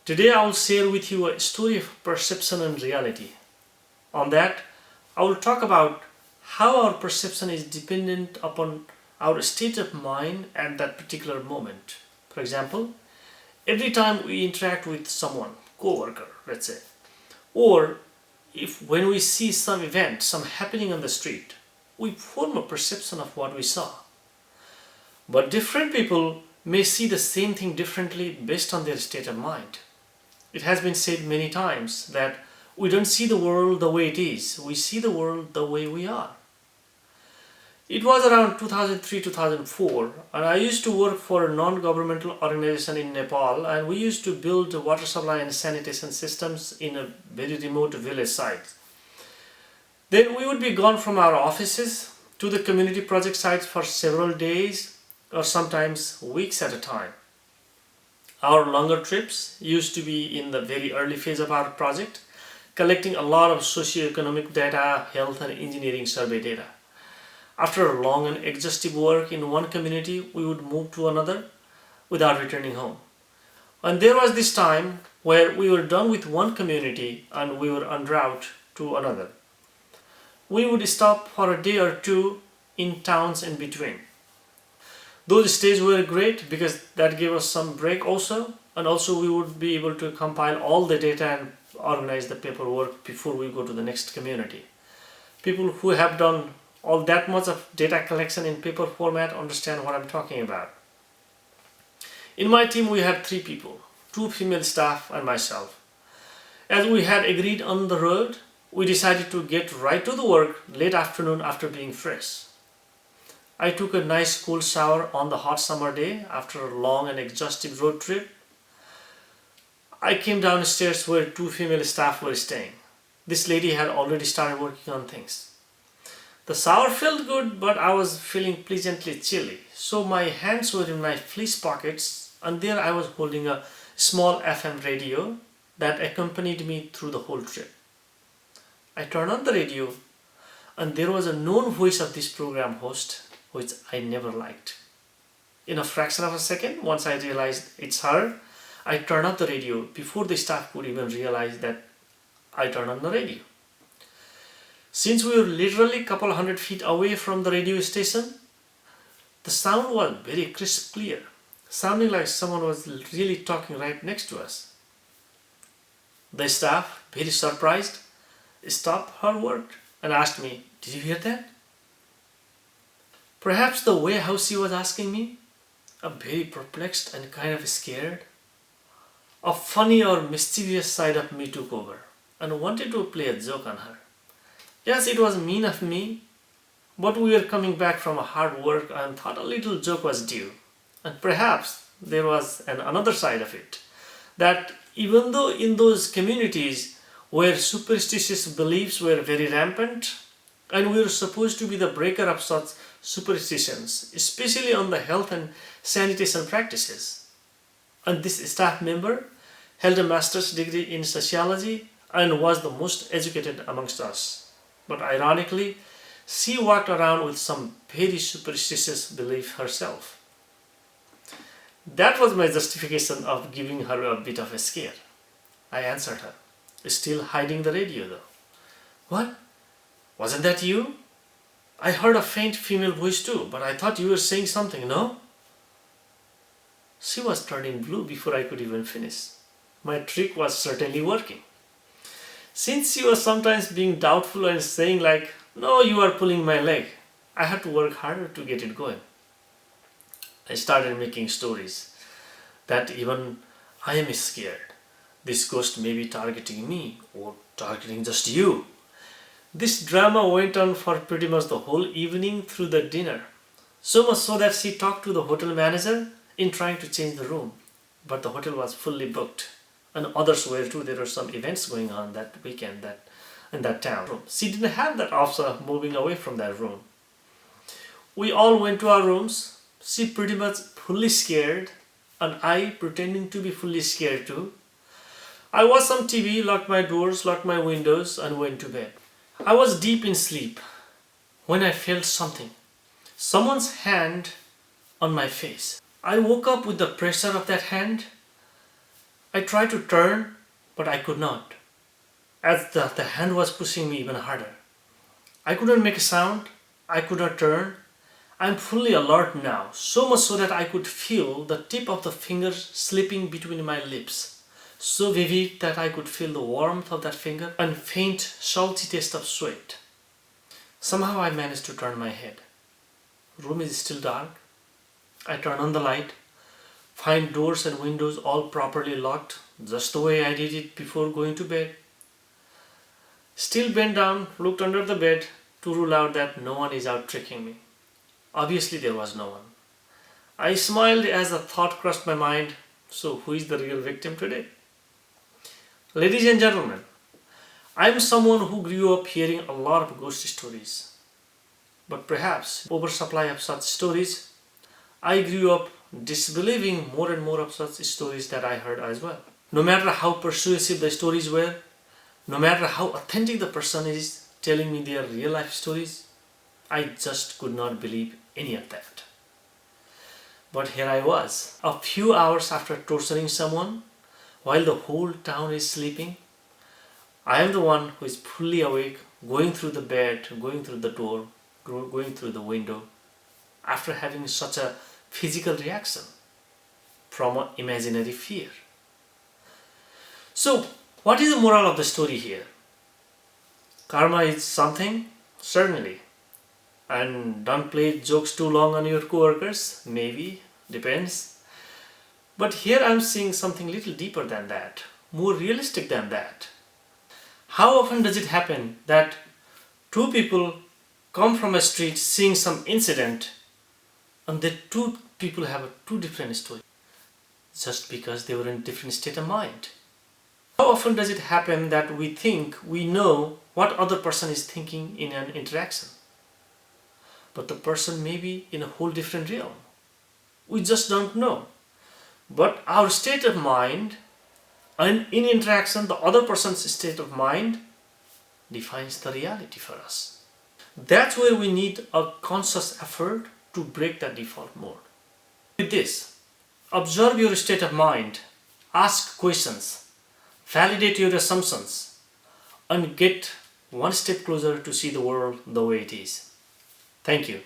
Today I will share with you a story of perception and reality. On that, I will talk about how our perception is dependent upon our state of mind at that particular moment. For example, every time we interact with someone, co-worker, let's say, or if when we see some event, some happening on the street, we form a perception of what we saw. But different people may see the same thing differently based on their state of mind. It has been said many times that we don't see the world the way it is, we see the world the way we are. It was around 2003-2004, and I used to work for a non-governmental organization in Nepal, and we used to build water supply and sanitation systems in a very remote village site. Then we would be gone from our offices to the community project sites for several days or sometimes weeks at a time. Our longer trips used to be in the very early phase of our project, collecting a lot of socio-economic data, health and engineering survey data. After long and exhaustive work in one community, we would move to another without returning home. And there was this time where we were done with one community and we were en route to another. We would stop for a day or two in towns in between. Those stays were great because that gave us some break also, and also we would be able to compile all the data and organize the paperwork before we go to the next community. People who have done all that much of data collection in paper format understand what I'm talking about. In my team we had 3 people, 2 female staff and myself. As we had agreed on the road, we decided to get right to the work late afternoon after being fresh. I took a nice cool shower on the hot summer day after a long and exhaustive road trip. I came downstairs where 2 female staff were staying. This lady had already started working on things. The shower felt good, but I was feeling pleasantly chilly, so my hands were in my fleece pockets, and there I was holding a small FM radio that accompanied me through the whole trip. I turned on the radio, and there was a known voice of this program host, which I never liked. In a fraction of a second, once I realized it's her, I turned off the radio before the staff could even realize that I turned on the radio. Since we were literally a couple hundred feet away from the radio station, the sound was very crisp clear, sounding like someone was really talking right next to us. The staff, very surprised, stopped her work and asked me, "Did you hear that?" Perhaps the way how she was asking me, a very perplexed and kind of scared, a funny or mischievous side of me took over and wanted to play a joke on her. Yes, it was mean of me, but we were coming back from a hard work and thought a little joke was due. And perhaps there was another side of it, that even though in those communities where superstitious beliefs were very rampant, and we were supposed to be the breaker of such superstitions, especially on the health and sanitation practices. And this staff member held a master's degree in sociology and was the most educated amongst us. But ironically, she walked around with some very superstitious belief herself. That was my justification of giving her a bit of a scare. I answered her, still hiding the radio though. "What? Wasn't that you? I heard a faint female voice too, but I thought you were saying something, no?" She was turning blue before I could even finish. My trick was certainly working. Since she was sometimes being doubtful and saying like, "No, you are pulling my leg," I had to work harder to get it going. I started making stories that even I am scared. This ghost may be targeting me or targeting just you. This drama went on for pretty much the whole evening through the dinner. So much so that she talked to the hotel manager in trying to change the room. But the hotel was fully booked. And others were too. There were some events going on that weekend in that town. She didn't have that option of moving away from that room. We all went to our rooms. She pretty much fully scared, and I pretending to be fully scared too. I watched some TV, locked my doors, locked my windows, and went to bed. I was deep in sleep when I felt something. Someone's hand on my face. I woke up with the pressure of that hand I tried to turn, but I could not, as the hand was pushing me even harder. I couldn't make a sound, I could not turn. I'm fully alert now, so much so that I could feel the tip of the fingers slipping between my lips. So vivid that I could feel the warmth of that finger and faint, salty taste of sweat. Somehow I managed to turn my head. Room is still dark. I turn on the light, find doors and windows all properly locked, just the way I did it before going to bed. Still bent down, looked under the bed to rule out that no one is out tricking me. Obviously there was no one. I smiled as a thought crossed my mind, so who is the real victim today? Ladies and gentlemen, I am someone who grew up hearing a lot of ghost stories. But perhaps oversupply of such stories, I grew up disbelieving more and more of such stories that I heard as well. No matter how persuasive the stories were, no matter how authentic the person is telling me their real life stories, I just could not believe any of that. But here I was, a few hours after torturing someone, while the whole town is sleeping. I am the one who is fully awake, going through the bed, going through the door, going through the window, after having such a physical reaction from an imaginary fear. So, what is the moral of the story here? Karma is something, certainly. And don't play jokes too long on your coworkers, maybe, depends. But here I'm seeing something little deeper than that, more realistic than that. How often does it happen that two people come from a street seeing some incident and the two people have two different stories just because they were in a different state of mind? How often does it happen that we think we know what other person is thinking in an interaction, but the person may be in a whole different realm? We just don't know. But our state of mind and in interaction, the other person's state of mind defines the reality for us. That's where we need a conscious effort to break that default mode. With this, observe your state of mind, ask questions, validate your assumptions, and get one step closer to see the world the way it is. Thank you.